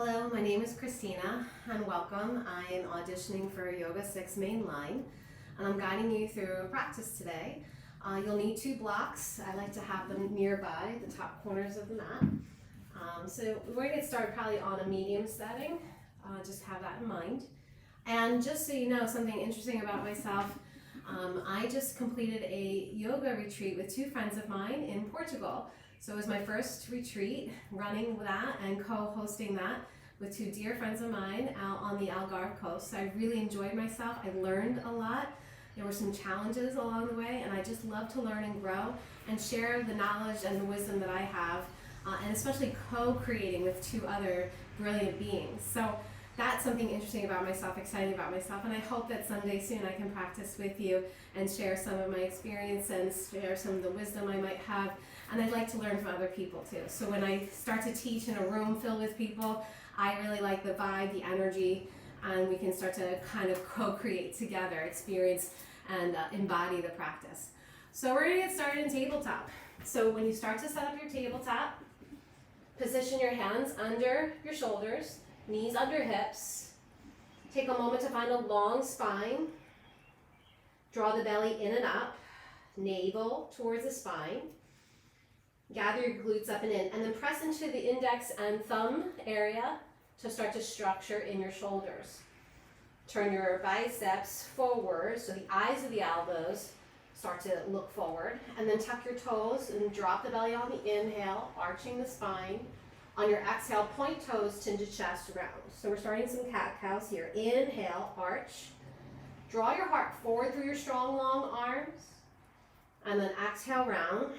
Hello, my name is Christina and welcome. I am auditioning for Yoga 6 Mainline and I'm guiding you through a practice today. You'll need 2 blocks. I like to have them nearby the top corners of the mat. So we're going to get started probably on a medium setting. Just have that in mind. And just so you know something interesting about myself, I just completed a yoga retreat with 2 friends of mine in Portugal. So it was my first retreat, running that and co-hosting that with 2 dear friends of mine out on the Algarve coast. So I really enjoyed myself. I learned a lot. There were some challenges along the way, and I just love to learn and grow and share the knowledge and the wisdom that I have, and especially co-creating with 2 other brilliant beings. So that's something interesting about myself, exciting about myself, and I hope that someday soon I can practice with you and share some of my experience and share some of the wisdom I might have. And I'd like to learn from other people too. So when I start to teach in a room filled with people, I really like the vibe, the energy, and we can start to kind of co-create together, experience and embody the practice. So we're going to get started in tabletop. So when you start to set up your tabletop, position your hands under your shoulders, knees under hips. Take a moment to find a long spine. Draw the belly in and up, navel towards the spine. Gather your glutes up and in, and then press into the index and thumb area to start to structure in your shoulders. Turn your biceps forward, so the eyes of the elbows start to look forward, and then tuck your toes and drop the belly on the inhale, arching the spine. On your exhale, point toes, chin to chest, round. So we're starting some cat-cows here. Inhale, arch. Draw your heart forward through your strong, long arms, and then exhale, round.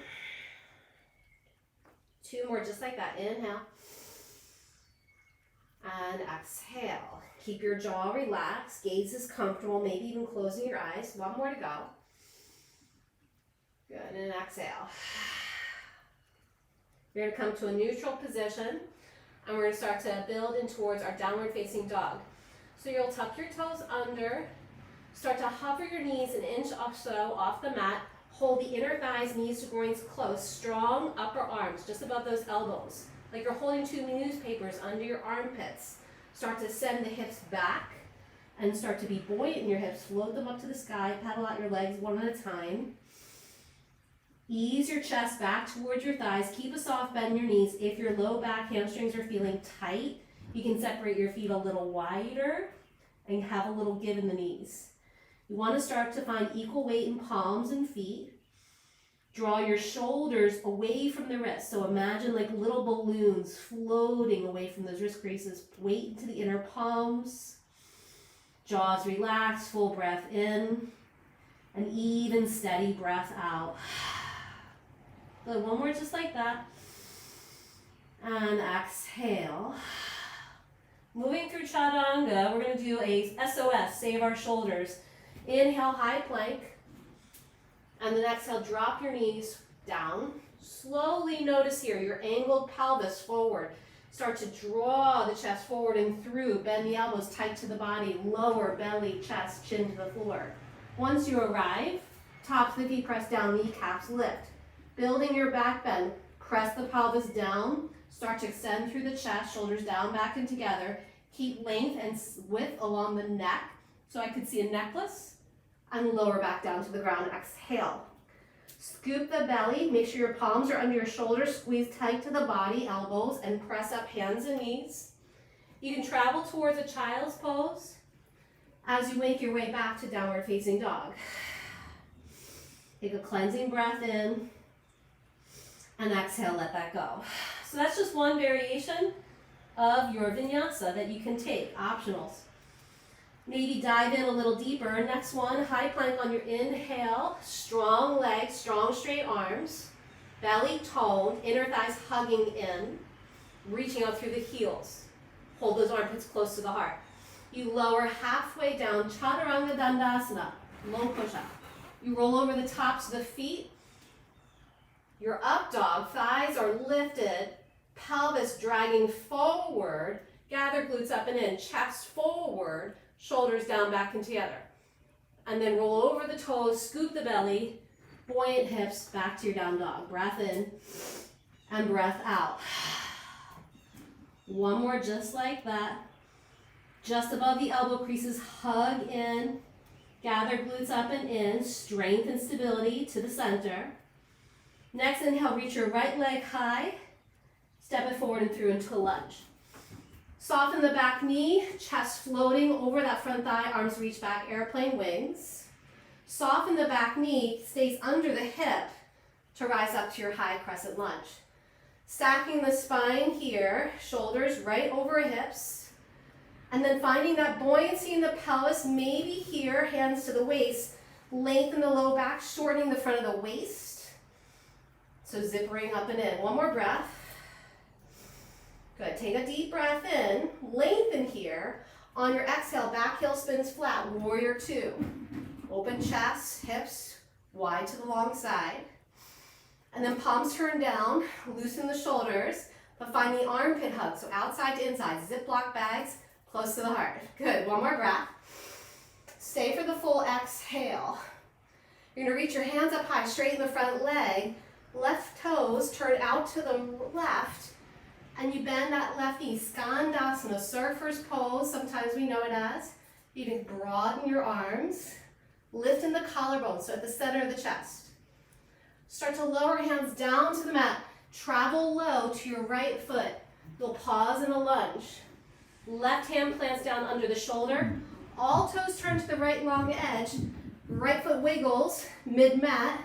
2 more just like that. Inhale and exhale. Keep your jaw relaxed, gaze is comfortable, maybe even closing your eyes. 1 more to go. Good, and exhale. You're going to come to a neutral position, and we're going to start to build in towards our downward facing dog. So you'll tuck your toes under, start to hover your knees an inch or so off the mat. Hold the inner thighs, knees to groins close. Strong upper arms, just above those elbows. Like you're holding 2 newspapers under your armpits. Start to send the hips back and start to be buoyant in your hips. Float them up to the sky. Pedal out your legs one at a time. Ease your chest back towards your thighs. Keep a soft bend in your knees. If your low back hamstrings are feeling tight, you can separate your feet a little wider and have a little give in the knees. You want to start to find equal weight in palms and feet. Draw your shoulders away from the wrists. So imagine like little balloons floating away from those wrist creases. Weight into the inner palms. Jaws relaxed, full breath in. An even, steady breath out. Good, 1 more just like that. And exhale. Moving through Chaturanga, we're going to do a SOS, save our shoulders. Inhale, high plank, and then exhale, drop your knees down. Slowly notice here your angled pelvis forward. Start to draw the chest forward and through. Bend the elbows tight to the body. Lower belly, chest, chin to the floor. Once you arrive, tops of the feet press down, kneecaps lift. Building your back bend, press the pelvis down. Start to extend through the chest, shoulders down, back and together. Keep length and width along the neck. So I could see a necklace, and lower back down to the ground. Exhale. Scoop the belly. Make sure your palms are under your shoulders. Squeeze tight to the body, elbows, and press up hands and knees. You can travel towards a child's pose as you make your way back to downward facing dog. Take a cleansing breath in, and exhale, let that go. So that's just one variation of your vinyasa that you can take, optionals. Maybe dive in a little deeper. Next one, high plank on your inhale. Strong legs, strong straight arms. Belly toned, inner thighs hugging in. Reaching out through the heels. Hold those armpits close to the heart. You lower halfway down, Chaturanga Dandasana, low push-up. You roll over the tops of the feet. Your up dog, thighs are lifted, pelvis dragging forward. Gather glutes up and in, chest forward. Shoulders down, back and together. And then roll over the toes, scoop the belly, buoyant hips, back to your down dog. Breath in and breath out. One more just like that. Just above the elbow creases, hug in. Gather glutes up and in. Strength and stability to the center. Next inhale, reach your right leg high. Step it forward and through into a lunge. Soften the back knee, chest floating over that front thigh, arms reach back, airplane wings. Soften the back knee, stays under the hip to rise up to your high crescent lunge. Stacking the spine here, shoulders right over hips. And then finding that buoyancy in the pelvis, maybe here, hands to the waist. Lengthen the low back, shortening the front of the waist. So zippering up and in. One more breath. Good. Take a deep breath in. Lengthen here. On your exhale, back heel spins flat. Warrior two. Open chest, hips wide to the long side. And then palms turn down. Loosen the shoulders. But find the armpit hug. So outside to inside. Ziploc bags close to the heart. Good. One more breath. Stay for the full exhale. You're going to reach your hands up high. Straighten the front leg. Left toes turn out to the left. And you bend that left knee, Skandasana, surfer's pose, sometimes we know it as. You can broaden your arms, lift in the collarbone, so at the center of the chest. Start to lower hands down to the mat. Travel low to your right foot. You'll pause in a lunge. Left hand plants down under the shoulder. All toes turn to the right long edge. Right foot wiggles, mid-mat.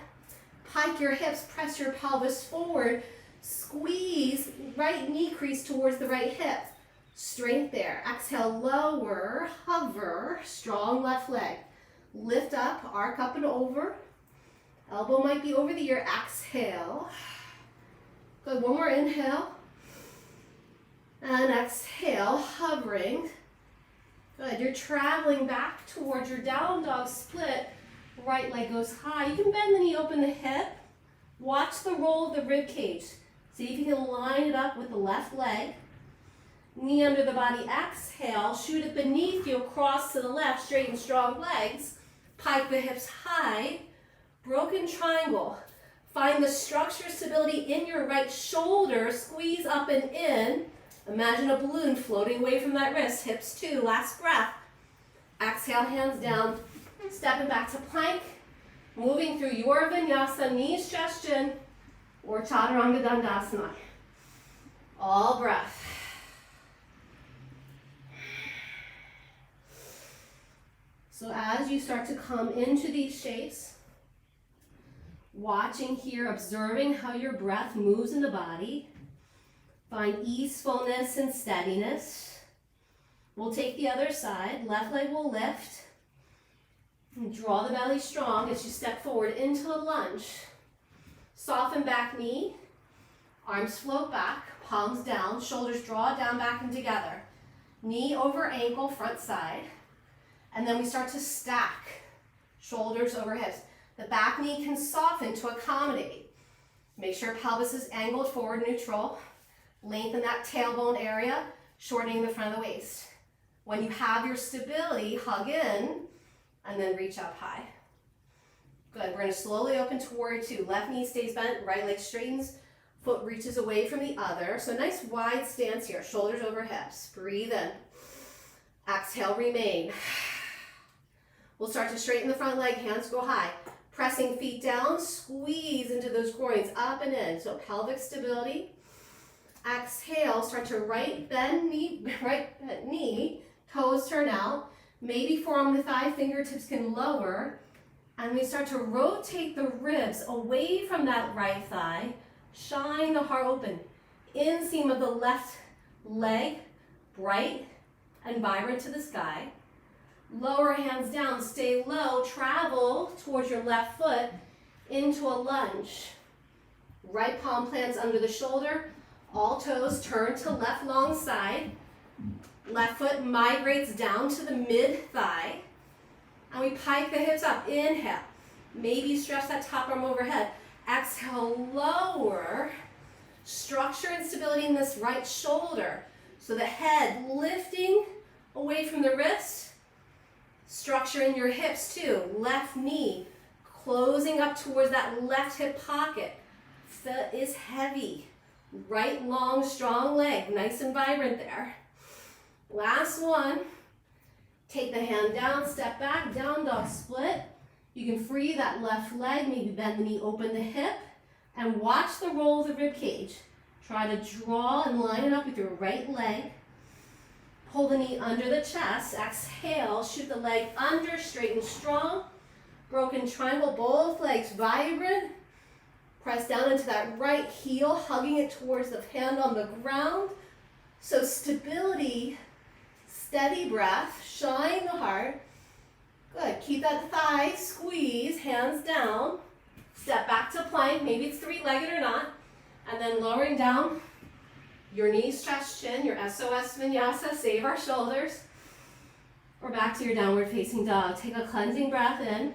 Pike your hips, press your pelvis forward. Squeeze right knee crease towards the right hip. Strength there. Exhale, lower, hover, strong left leg. Lift up, arc up and over. Elbow might be over the ear. Exhale. Good, one more inhale. And exhale, hovering. Good, you're traveling back towards your down dog split. Right leg goes high. You can bend the knee, open the hip. Watch the roll of the rib cage. See if you can line it up with the left leg. Knee under the body, exhale. Shoot it beneath you, cross to the left, straighten strong legs. Pike the hips high. Broken triangle. Find the structure stability in your right shoulder. Squeeze up and in. Imagine a balloon floating away from that wrist. Hips two, last breath. Exhale, hands down. Stepping back to plank. Moving through your vinyasa, knees, chest, chin. Or Chaturanga Dandasana. All breath. So as you start to come into these shapes, watching here, observing how your breath moves in the body, find easefulness and steadiness. We'll take the other side. Left leg will lift. And draw the belly strong as you step forward into a lunge. Soften back knee, arms float back, palms down, shoulders draw down, back and together. Knee over ankle, front side. And then we start to stack, shoulders over hips. The back knee can soften to accommodate. Make sure pelvis is angled forward neutral. Lengthen that tailbone area, shortening the front of the waist. When you have your stability, hug in, and then reach up high. Good, we're gonna slowly open to warrior two. Left knee stays bent, right leg straightens, foot reaches away from the other. So nice wide stance here, shoulders over hips. Breathe in. Exhale, remain. We'll start to straighten the front leg, hands go high. Pressing feet down, squeeze into those groins, up and in. So pelvic stability. Exhale, start to right bend knee, toes turn out. Maybe forearm to thigh, fingertips can lower. And we start to rotate the ribs away from that right thigh. Shine the heart open. Inseam of the left leg, bright and vibrant to the sky. Lower hands down, stay low, travel towards your left foot into a lunge. Right palm plants under the shoulder. All toes turn to left long side. Left foot migrates down to the mid thigh. And we pike the hips up. Inhale. Maybe stretch that top arm overhead. Exhale, lower. Structure and stability in this right shoulder. So the head lifting away from the wrist. Structure in your hips too. Left knee closing up towards that left hip pocket. Foot is heavy. Right long, strong leg, nice and vibrant there. Last one. Take the hand down, step back, down dog split. You can free that left leg, maybe bend the knee, open the hip, and watch the roll of the rib cage. Try to draw and line it up with your right leg. Pull the knee under the chest. Exhale, shoot the leg under, straight and strong. Broken triangle, both legs vibrant. Press down into that right heel, hugging it towards the hand on the ground. So stability, steady breath, shine the heart. Good, keep that thigh squeeze, hands down. Step back to plank, maybe it's three-legged or not. And then lowering down, your knees stretch chin, your SOS vinyasa, save our shoulders. Or back to your downward facing dog. Take a cleansing breath in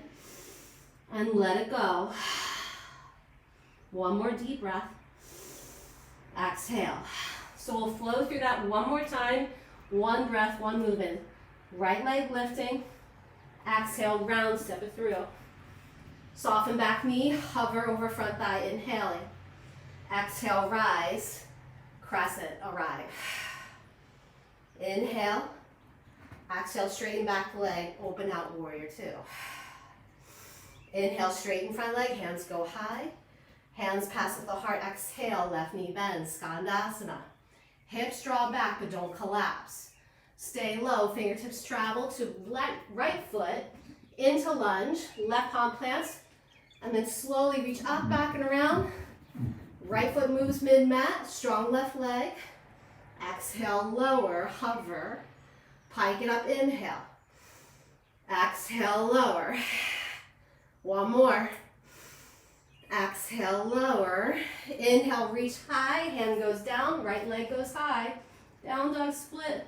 and let it go. One more deep breath. Exhale. So we'll flow through that one more time. One breath, one movement. Right leg lifting. Exhale, round, step it through. Soften back knee, hover over front thigh, inhaling. Exhale, rise, crescent, arrive. Inhale. Exhale, straighten back leg, open out, warrior two. Inhale, straighten front leg, hands go high. Hands pass with the heart, exhale, left knee bends, Skandasana. Hips draw back, but don't collapse. Stay low, fingertips travel to right foot, into lunge, left palm plants, and then slowly reach up, back, and around. Right foot moves mid-mat, strong left leg. Exhale, lower, hover. Pike it up, inhale. Exhale, lower. One more. Exhale, lower. Inhale, reach high, hand goes down, right leg goes high. Down dog split.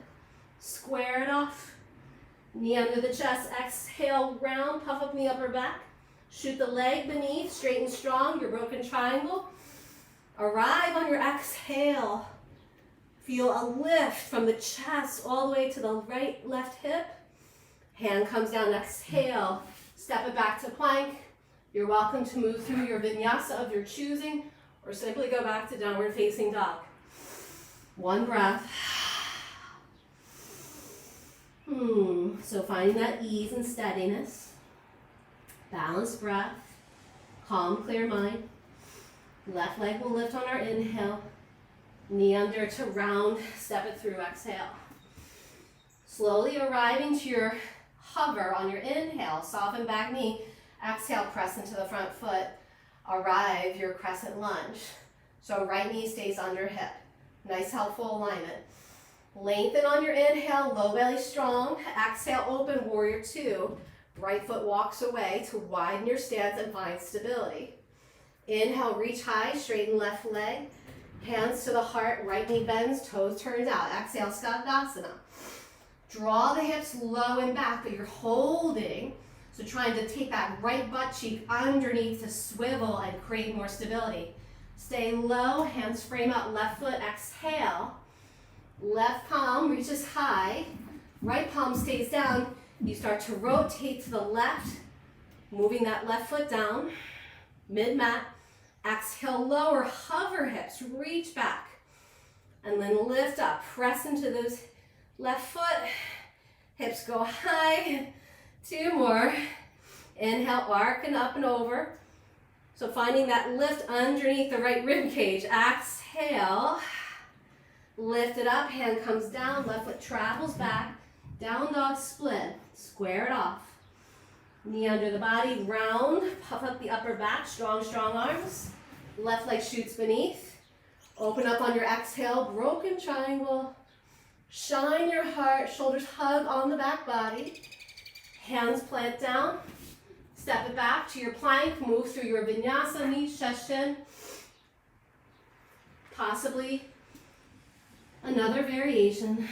Square it off. Knee under the chest, exhale, round, puff up in the upper back. Shoot the leg beneath, straight and strong, your broken triangle. Arrive on your exhale. Feel a lift from the chest all the way to the right, left hip. Hand comes down, exhale. Step it back to plank. You're welcome to move through your vinyasa of your choosing or simply go back to downward facing dog. One breath. So finding that ease and steadiness. Balanced breath. Calm, clear mind. Left leg will lift on our inhale. Knee under to round, step it through, exhale. Slowly arriving to your hover on your inhale, soften back knee. Exhale, press into the front foot. Arrive your crescent lunge. So right knee stays under hip. Nice helpful alignment. Lengthen on your inhale, low belly strong. Exhale, open, warrior two. Right foot walks away to widen your stance and find stability. Inhale, reach high, straighten left leg. Hands to the heart, right knee bends, toes turns out. Exhale, Skandasana. Draw the hips low and back, but you're holding. So trying to take that right butt cheek underneath to swivel and create more stability. Stay low, hands frame out, left foot, exhale. Left palm reaches high, right palm stays down. You start to rotate to the left, moving that left foot down, mid-mat. Exhale, lower, hover hips, reach back. And then lift up, press into those left foot. Hips go high. Two more. Inhale, arc and up and over. So finding that lift underneath the right rib cage. Exhale. Lift it up, hand comes down, left foot travels back. Down dog split. Square it off. Knee under the body, round. Puff up the upper back, strong, strong arms. Left leg shoots beneath. Open up on your exhale, broken triangle. Shine your heart, shoulders hug on the back body. Hands plant down. Step it back to your plank. Move through your vinyasa, knees, chest, chin. Possibly another variation.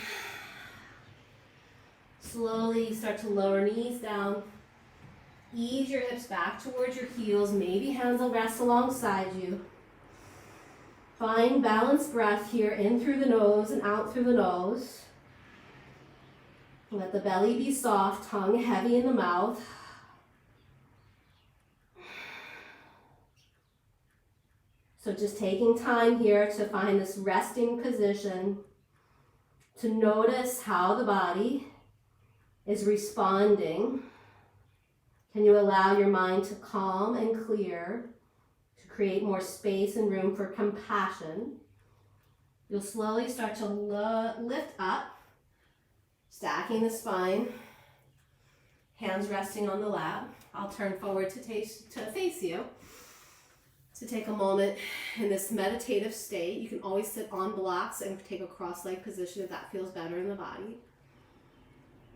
Slowly start to lower knees down. Ease your hips back towards your heels. Maybe hands will rest alongside you. Find balanced breath here, in through the nose and out through the nose. Let the belly be soft, tongue heavy in the mouth. So just taking time here to find this resting position, to notice how the body is responding. Can you allow your mind to calm and clear, to create more space and room for compassion? You'll slowly start to lift up, stacking the spine, hands resting on the lap. I'll turn forward to face you. To take a moment in this meditative state. You can always sit on blocks and take a cross-leg position if that feels better in the body.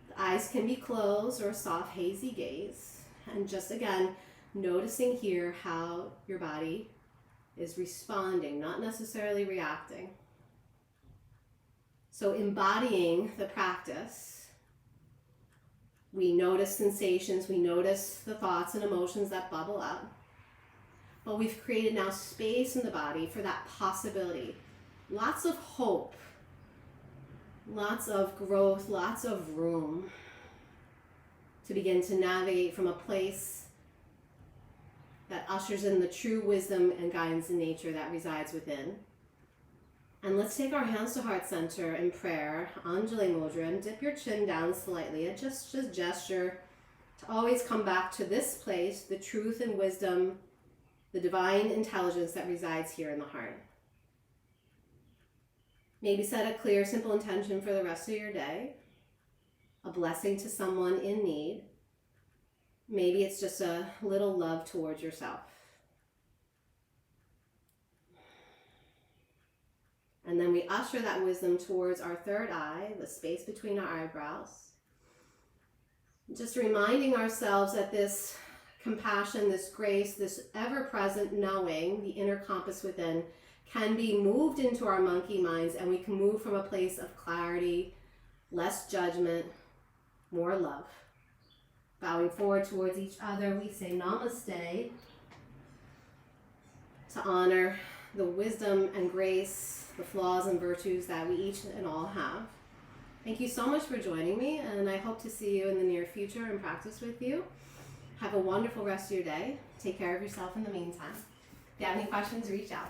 The eyes can be closed or a soft, hazy gaze. And just again, noticing here how your body is responding, not necessarily reacting. So embodying the practice, we notice sensations, we notice the thoughts and emotions that bubble up. But we've created now space in the body for that possibility. Lots of hope, lots of growth, lots of room to begin to navigate from a place that ushers in the true wisdom and guidance in nature that resides within. And let's take our hands to heart center in prayer, Anjali Mudra, and dip your chin down slightly and just gesture to always come back to this place, the truth and wisdom, the divine intelligence that resides here in the heart. Maybe set a clear, simple intention for the rest of your day, a blessing to someone in need. Maybe it's just a little love towards yourself. And then we usher that wisdom towards our third eye, the space between our eyebrows. Just reminding ourselves that this compassion, this grace, this ever-present knowing, the inner compass within, can be moved into our monkey minds, and we can move from a place of clarity, less judgment, more love. Bowing forward towards each other, we say namaste to honor the wisdom and grace, the flaws and virtues that we each and all have. Thank you so much for joining me, and I hope to see you in the near future and practice with you. Have a wonderful rest of your day. Take care of yourself in the meantime. If you have any questions, reach out.